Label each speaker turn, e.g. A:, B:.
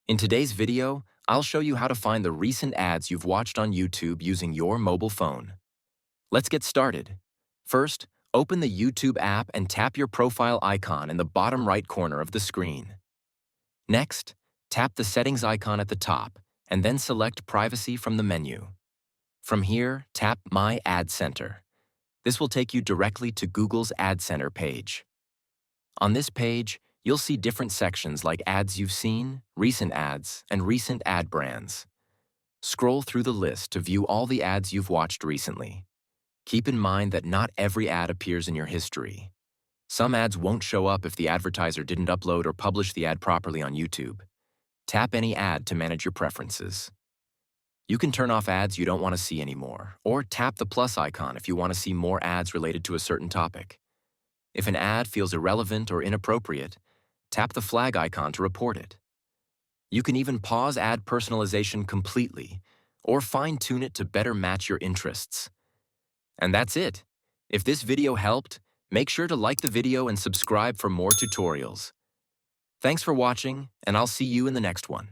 A: In today's video, I'll show you how to find the recent ads you've watched on YouTube using your mobile phone. Let's get started. First, open the YouTube app and tap your profile icon in the bottom right corner of the screen. Next, tap the settings icon at the top and then select Privacy from the menu. From here, tap My Ad Center. This will take you directly to Google's Ad Center page. On this page, you'll see different sections like ads you've seen, recent ads, and recent ad brands. Scroll through the list to view all the ads you've watched recently. Keep in mind that not every ad appears in your history. Some ads won't show up if the advertiser didn't upload or publish the ad properly on YouTube. Tap any ad to manage your preferences. You can turn off ads you don't want to see anymore, or tap the plus icon if you want to see more ads related to a certain topic. If an ad feels irrelevant or inappropriate, tap the flag icon to report it. You can even pause ad personalization completely or fine-tune it to better match your interests. And that's it. If this video helped, make sure to like the video and subscribe for more tutorials. Thanks for watching, and I'll see you in the next one.